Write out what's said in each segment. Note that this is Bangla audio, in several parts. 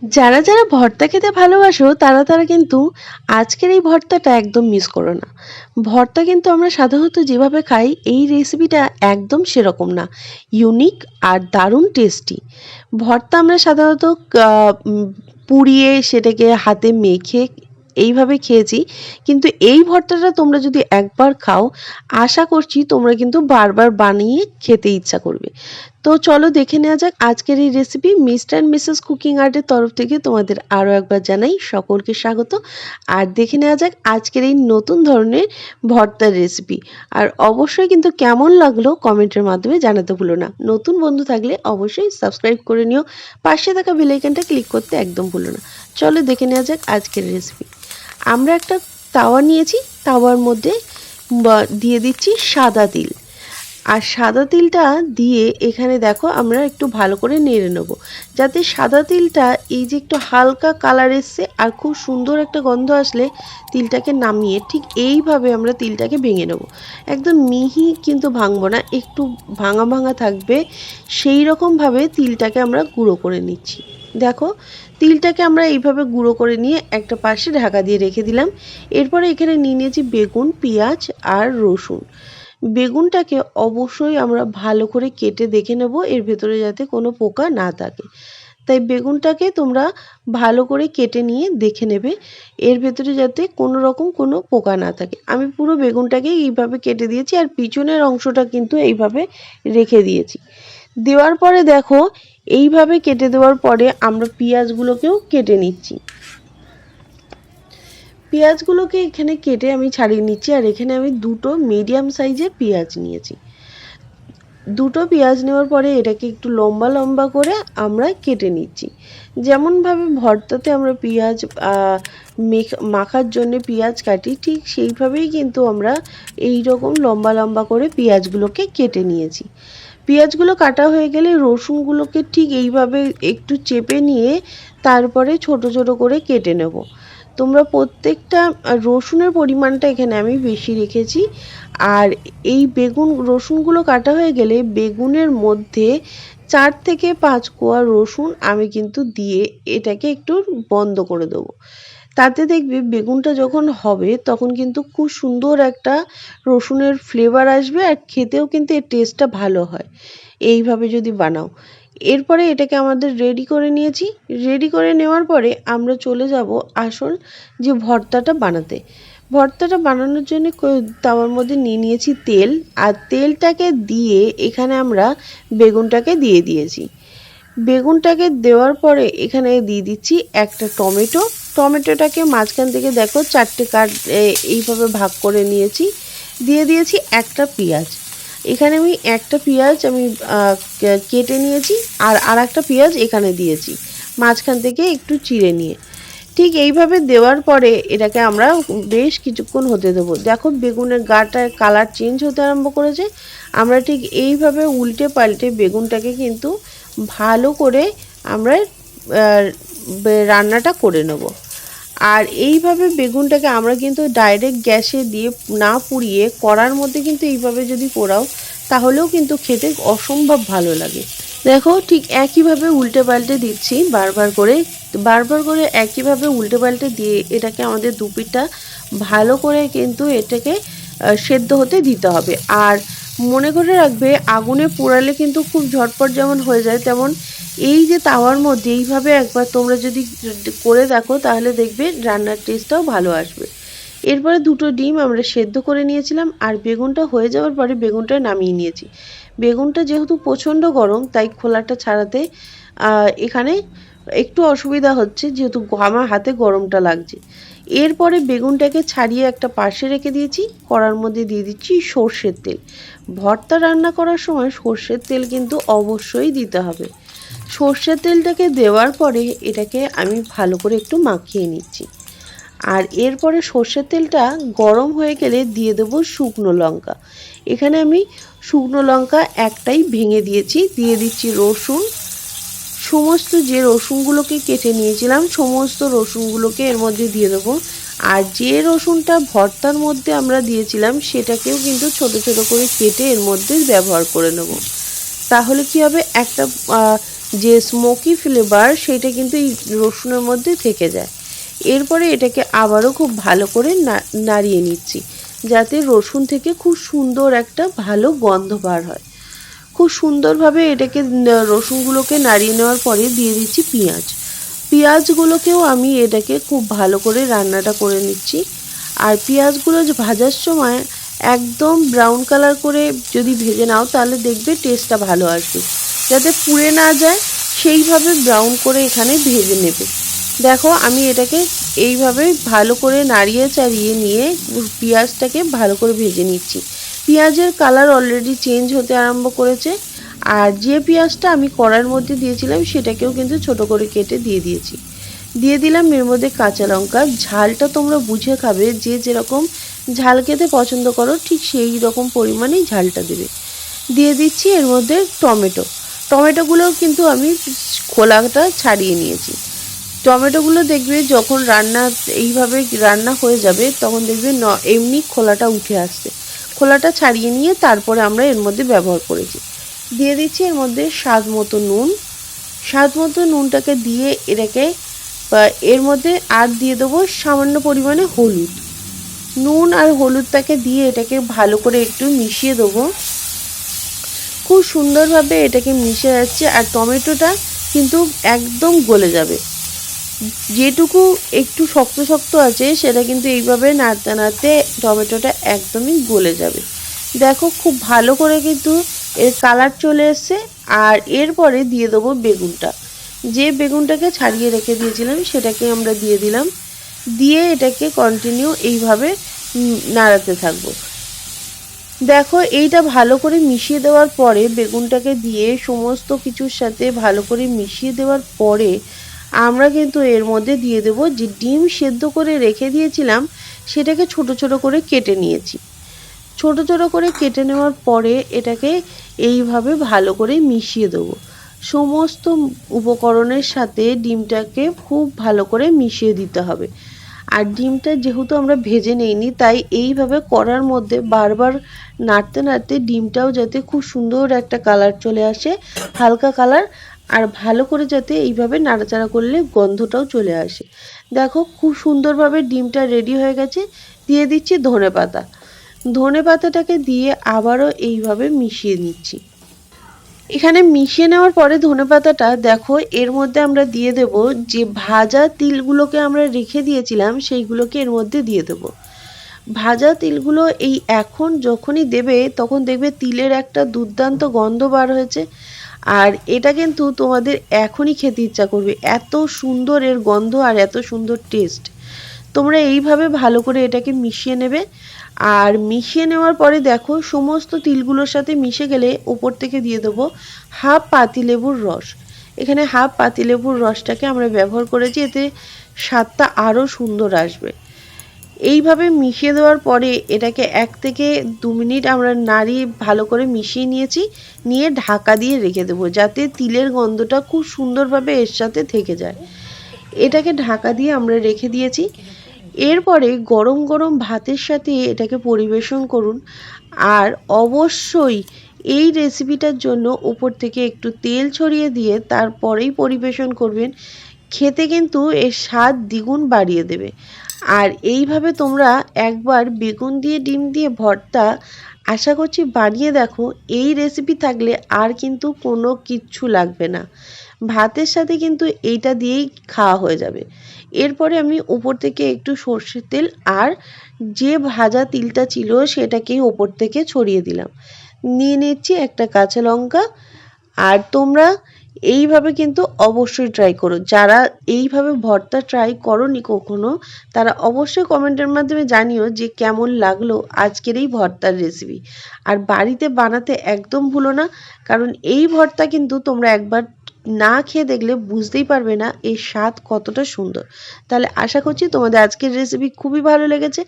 যারা যারা ভর্তা খেতে ভালোবাসো তারা কিন্তু আজকের এই ভর্তাটা একদম মিস করো না। ভর্তা কিন্তু আমরা সাধারণত যেভাবে খাই এই রেসিপিটা একদম সেরকম না, ইউনিক আর দারুণ টেস্টি। ভর্তা আমরা সাধারণত পুড়িয়ে সেটাকে হাতে মেখে এইভাবে খেয়েছি, কিন্তু এই ভর্তাটা তোমরা যদি একবার খাও আশা করছি তোমরা কিন্তু বারবার বানিয়ে খেতে ইচ্ছা করবে। তো চলো দেখে নেওয়া যাক আজকের এই recipe. Mister and Mrs cooking আর্টের তরফ থেকে তোমাদের আরও একবার জানাই সকলকে স্বাগত। আর দেখে নেওয়া যাক আজকের এই নতুন ধরনের ভর্তার রেসিপি। আর অবশ্যই কিন্তু কেমন লাগলো কমেন্টের মাধ্যমে জানাতে ভুলো না। নতুন বন্ধু থাকলে অবশ্যই সাবস্ক্রাইব করে নিও, পাশে থাকা বেল আইকনটা ক্লিক করতে একদম ভুলো না। চলো দেখে নেওয়া যাক আজকের রেসিপি। আমরা একটা তাওয়া নিয়েছি, তাওয়ার মধ্যে দিয়ে দিচ্ছি সাদা তিল। আর সাদা তিলটা দিয়ে এখানে দেখো আমরা একটু ভালো করে নেড়ে নেবো, যাতে সাদা তিলটা এই যে একটু হালকা কালার এসছে আর খুব সুন্দর একটা গন্ধ আসলে তিলটাকে নামিয়ে ঠিক এইভাবে আমরা তিলটাকে ভেঙে নেব। একদম মিহি কিন্তু ভাঙবো না, একটু ভাঙা ভাঙা থাকবে, সেই রকমভাবে তিলটাকে আমরা গুঁড়ো করে নিচ্ছি। দেখো তিলটাকে আমরা এইভাবে গুঁড়ো করে নিয়ে একটা পাশে ঢাকা দিয়ে রেখে দিলাম। এরপরে এখানে নিয়ে নিয়েছি বেগুন, পেঁয়াজ আর রসুন। বেগুনটাকে অবশ্যই আমরা ভালো করে কেটে দেখে নেব এর ভেতরে যাতে কোনো পোকা না থাকে। তাই বেগুনটাকে তোমরা ভালো করে কেটে নিয়ে দেখে নেবে এর ভেতরে যাতে কোনো রকম কোনো পোকা না থাকে। আমি পুরো বেগুনটাকে এইভাবে কেটে দিয়েছি আর পিছনের অংশটা কিন্তু এইভাবে রেখে দিয়েছি। দেওয়ার পরে দেখো এইভাবে কেটে দেওয়ার পরে আমরা পেঁয়াজগুলোকেও কেটে নিচ্ছি। পেঁয়াজগুলোকে এখানে কেটে আমি ছাড়িয়ে নিচ্ছি। আর এখানে আমি দুটো মিডিয়াম সাইজের পেঁয়াজ নিয়েছি। দুটো পেঁয়াজ নেওয়ার পরে এটাকে একটু লম্বা লম্বা করে আমরা কেটে নিচ্ছি। যেমনভাবে ভর্তাতে আমরা পেঁয়াজ মাখার জন্য পেঁয়াজ কাটি, ঠিক সেইভাবেই কিন্তু আমরা এই রকম লম্বা লম্বা করে পেঁয়াজগুলোকে কেটে নিয়েছি। পেঁয়াজগুলো কাটা হয়ে গেলে রসুনগুলোকে ঠিক এইভাবে একটু চেপে নিয়ে তারপরে ছোট ছোট করে কেটে নেব। তোমরা প্রত্যেকটা রসুনের পরিমাণটা এখানে আমি বেশি রেখেছি। আর এই রসুনগুলো কাটা হয়ে গেলে বেগুনের মধ্যে 4 থেকে 5 কোয়া রসুন আমি কিন্তু দিয়ে এটাকে একটু বন্ধ করে দেবো। তাতে দেখবে বেগুনটা যখন হবে তখন কিন্তু খুব সুন্দর একটা রসুনের ফ্লেভার আসবে আর খেতেও কিন্তু এর টেস্টটা ভালো হয় এইভাবে যদি বানাও। এরপরে এটাকে আমাদের রেডি করে নিয়েছি। রেডি করে নেওয়ার পরে আমরা চলে যাব আসল যে ভর্তাটা বানাতে। ভর্তাটা বানানোর জন্য তাওয়ার মধ্যে নিয়ে নিয়েছি তেল, আর তেলটাকে দিয়ে এখানে আমরা বেগুনটাকে দিয়ে দিয়েছি। বেগুনটাকে দেওয়ার পরে এখানে দিয়ে দিচ্ছি একটা টমেটো। টমেটোটাকে মাঝখান থেকে দেখো 4টে এইভাবে ভাগ করে নিয়েছি। দিয়ে দিয়েছি একটা পেঁয়াজ। এখানে আমি একটা পেঁয়াজ আমি কেটে নিয়েছি আর একটা পেঁয়াজ এখানে দিয়েছি মাঝখান থেকে একটু চিড়ে নিয়ে। ঠিক এইভাবে দেওয়ার পরে এটাকে আমরা বেশ কিছুক্ষণ হতে দেবো। দেখো বেগুনের গাটার কালার চেঞ্জ হতে আরম্ভ করেছে। আমরা ঠিক এইভাবে উল্টে পাল্টে বেগুনটাকে কিন্তু ভালো করে আমরা রান্নাটা করে নেব। আর এইভাবে বেগুনটাকে আমরা কিন্তু ডাইরেক্ট গ্যাসে দিয়ে না পুড়িয়ে কড়ার মধ্যে কিন্তু এইভাবে যদি পোড়াও তাহলেও কিন্তু খেতে অসম্ভব ভালো লাগে। দেখো ঠিক একইভাবে উল্টে পাল্টে দিচ্ছি বারবার করে একইভাবে উল্টে পাল্টে দিয়ে এটাকে আমাদের দুপিঠটা ভালো করে কিন্তু এটাকে সেদ্ধ হতে দিতে হবে। আর মনে করে রাখবে আগুনে পোড়ালে কিন্তু খুব ঝটপট যেমন হয়ে যায়, তেমন এই যে তাওয়ার মধ্যে এইভাবে একবার তোমরা যদি করে দেখো তাহলে দেখবে রান্নার টেস্টটাও ভালো আসবে। এরপরে দুটো ডিম আমরা সেদ্ধ করে নিয়েছিলাম আর বেগুনটা হয়ে যাওয়ার পরে বেগুনটা নামিয়ে নিয়েছি। বেগুনটা যেহেতু প্রচণ্ড গরম তাই খোলাটা ছাড়াতে এখানে একটু অসুবিধা হচ্ছে, যেহেতু আমার হাতে গরমটা লাগছে। এরপরে বেগুনটাকে ছাড়িয়ে একটা পাশে রেখে দিয়েছি। কড়ার মধ্যে দিয়ে দিচ্ছি সর্ষের তেল। ভর্তা রান্না করার সময় সর্ষের তেল কিন্তু অবশ্যই দিতে হবে। সর্ষের তেলটাকে দেওয়ার পরে এটাকে আমি ভালো করে একটু মাখিয়ে নিচ্ছি। আর এরপরে সর্ষের তেলটা গরম হয়ে গেলে দিয়ে দেবো শুকনো লঙ্কা। এখানে আমি শুকনো লঙ্কা একটাই ভেঙে দিয়েছি। দিয়ে দিচ্ছি রসুন। সমস্ত যে রসুনগুলোকে কেটে নিয়েছিলাম সমস্ত রসুনগুলোকে এর মধ্যে দিয়ে দেবো। আর যে রসুনটা ভর্তার মধ্যে আমরা দিয়েছিলাম সেটাকেও কিন্তু ছোট ছোট করে কেটে এর মধ্যে ব্যবহার করে নেব। তাহলে কি হবে, একটা যে স্মোকি ফ্লেভার সেটা কিন্তু এই রসুনের মধ্যে থেকে যায়। এরপরে এটাকে আবারও খুব ভালো করে নাড়িয়ে নিচ্ছি, যাতে রসুন থেকে খুব সুন্দর একটা ভালো গন্ধ বার হয়। খুব সুন্দরভাবে এটাকে রসুনগুলোকে নাড়িয়ে নেওয়ার পরে দিয়ে দিচ্ছি পেঁয়াজ। পেঁয়াজগুলোকেও আমি এটাকে খুব ভালো করে রান্নাটা করে নিচ্ছি। আর পেঁয়াজগুলো ভাজার সময় একদম ব্রাউন কালার করে যদি ভেজে নাও তাহলে দেখবে টেস্টটা ভালো আসবে। যাতে পুড়ে না যায় সেইভাবে ব্রাউন করে এখানে ভেজে নেবে। দেখো আমি এটাকে এইভাবে ভালো করে নাড়িয়ে চাড়িয়ে নিয়ে পেঁয়াজটাকে ভালো করে ভেজে নিচ্ছি। পেঁয়াজের কালার অলরেডি চেঞ্জ হতে আরম্ভ করেছে। আর যে পেঁয়াজটা আমি কড়াইয়ের মধ্যে দিয়েছিলাম সেটাকেও কিন্তু ছোট করে কেটে দিয়ে দিয়েছি। দিয়ে দিলাম এর মধ্যে কাঁচা লঙ্কা। ঝালটা তোমরা বুঝে খাবে, যে যেরকম ঝাল খেতে পছন্দ করো ঠিক সেই রকম পরিমাণেই ঝালটা দেবে। দিয়ে দিচ্ছি এর মধ্যে টমেটো। টমেটোগুলোও কিন্তু আমি খোলাটা ছাড়িয়ে নিয়েছি। টমেটোগুলো দেখবে যখন এইভাবে রান্না হয়ে যাবে তখন দেখবে এমনি খোলাটা উঠে আসছে। খোলাটা ছাড়িয়ে নিয়ে তারপরে আমরা এর মধ্যে ব্যবহার করেছি। দিয়ে দিচ্ছি এর মধ্যে স্বাদ মতো নুন। স্বাদ মতো নুনটাকে দিয়ে এটাকে এর মধ্যে আর দিয়ে দেবো সামান্য পরিমাণে হলুদ। নুন আর হলুদটাকে দিয়ে এটাকে ভালো করে একটু মিশিয়ে দেবো। খুব সুন্দরভাবে এটাকে মিশে যাচ্ছে আর টমেটোটা কিন্তু একদম গলে যাবে। যেটুকু একটু শক্ত শক্ত আছে সেটা কিন্তু এইভাবে নাড়তে নাড়তে টমেটোটা একদমই গলে যাবে। দেখো খুব ভালো করে কিন্তু এর কালার চলে এসছে। আর এরপরে দিয়ে দেবো বেগুনটা। যে বেগুনটাকে ছাড়িয়ে রেখে দিয়েছিলাম সেটাকে আমরা দিয়ে দিলাম। দিয়ে এটাকে কন্টিনিউ এইভাবে নাড়াতে থাকবো। দেখো এইটা ভালো করে মিশিয়ে দেওয়ার পরে বেগুনটাকে দিয়ে সমস্ত কিছুর সাথে ভালো করে মিশিয়ে দেওয়ার পরে আমরা কিন্তু এর মধ্যে দিয়ে দেব যে ডিম সেদ্ধ করে রেখে দিয়েছিলাম সেটাকে ছোট ছোট করে কেটে নিয়েছি। ছোট ছোট করে কেটে নেওয়ার পরে এটাকে এইভাবে ভালো করে মিশিয়ে দেবো। সমস্ত উপকরণের সাথে ডিমটাকে খুব ভালো করে মিশিয়ে দিতে হবে। আর ডিমটা যেহেতু আমরা ভেজে নেইনি তাই এইভাবে কড়ার মধ্যে বারবার নাড়তে নাড়তে ডিমটাও যাতে খুব সুন্দর একটা কালার চলে আসে, হালকা কালার। আর ভালো করে যাতে এইভাবে নাড়াচাড়া করলে গন্ধটাও চলে আসে। দেখো খুব সুন্দরভাবে ডিমটা রেডি হয়ে গেছে। দিয়ে দিচ্ছি ধনেপাতা। ধনেপাতাটাকে দিয়ে আবারও এইভাবে মিশিয়ে নিচ্ছি। এখানে মিশিয়ে নেওয়ার পরে ধনেপাতাটা দেখো এর মধ্যে আমরা দিয়ে দেব যে ভাজা তিলগুলোকে আমরা রেখে দিয়েছিলাম সেইগুলোকে এর মধ্যে দিয়ে দেব। ভাজা তিলগুলো এই এখন যখনই দেবে তখন দেখবে তিলের একটা দুর্দান্ত গন্ধ বার হয়েছে। আর এটা কিন্তু তোমাদের এখনই খেতে ইচ্ছা করবে, এত সুন্দর এর গন্ধ আর এত সুন্দর টেস্ট। তোমরা এইভাবে ভালো করে এটাকে মিশিয়ে নেবে। আর মিশিয়ে নেওয়ার পরে দেখো সমস্ত তিলগুলোর সাথে মিশে গেলে ওপর থেকে দিয়ে দেবো হাফ পাতিলেবুর রস। এখানে হাফ পাতিলেবুর রসটাকে আমরা ব্যবহার করেছি, এতে স্বাদটা আরও সুন্দর আসবে। এইভাবে মিশিয়ে দেওয়ার পরে এটাকে 1 থেকে 2 মিনিট আমরা নাড়িয়ে ভালো করে মিশিয়ে নিয়েছি। নিয়ে ঢাকা দিয়ে রেখে দেবো যাতে তিলের গন্ধটা খুব সুন্দরভাবে এর সাথে থেকে যায়। এটাকে ঢাকা দিয়ে আমরা রেখে দিয়েছি। এরপরে গরম গরম ভাতের সাথে এটাকে পরিবেশন করুন। আর অবশ্যই এই রেসিপিটার জন্য উপর থেকে একটু তেল ছড়িয়ে দিয়ে তারপরেই পরিবেশন করবেন। খেতে কিন্তু এর স্বাদ দ্বিগুণ বাড়িয়ে দেবে। আর এইভাবে তোমরা একবার বেগুন দিয়ে ডিম দিয়ে ভর্তা আশা করছি বানিয়ে দেখো। এই রেসিপি থাকলে আর কিন্তু কোনো কিচ্ছু লাগবে না, ভাতের সাথে কিন্তু এইটা দিয়েই খাওয়া হয়ে যাবে। এরপরে আমি উপর থেকে একটু সর্ষের তেল আর যে ভাজা তিলটা ছিল সেটাকেই ওপর থেকে ছড়িয়ে দিলাম। নিয়ে নিচ্ছি একটা কাঁচা লঙ্কা। আর তোমরা এইভাবে কিন্তু অবশ্যই ট্রাই করো। যারা এইভাবে ভর্তা ট্রাই করোনি কখনো তারা অবশ্যই কমেন্টের মাধ্যমে জানিও যে কেমন লাগলো আজকের এই ভর্তার রেসিপি। আর বাড়িতে বানাতে একদম ভুলো না, কারণ এই ভর্তা কিন্তু তোমরা একবার না খেয়ে দেখলে বুঝতেই পারবে না এর স্বাদ কতটা সুন্দর। তাহলে আশা করছি তোমাদের আজকের রেসিপি খুবই ভালো লেগেছে।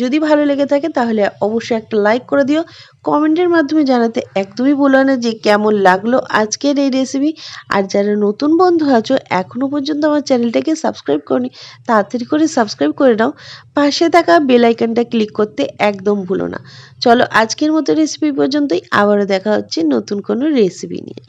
যদি ভালো লেগে থাকে তাহলে অবশ্যই একটা লাইক করে দিও। কমেন্টের মাধ্যমে জানাতে একদমই ভুলো না যে কেমন লাগলো আজকের এই রেসিপি। আর যারা নতুন বন্ধু আছো এখনও পর্যন্ত আমার চ্যানেলটাকে সাবস্ক্রাইব করনি, তাড়াতাড়ি করে সাবস্ক্রাইব করে নাও। পাশে থাকা বেল আইকনটা ক্লিক করতে একদম ভুলো না। চলো আজকের মতো রেসিপি পর্যন্তই, আবারও দেখা হচ্ছে নতুন কোনো রেসিপি নিয়ে।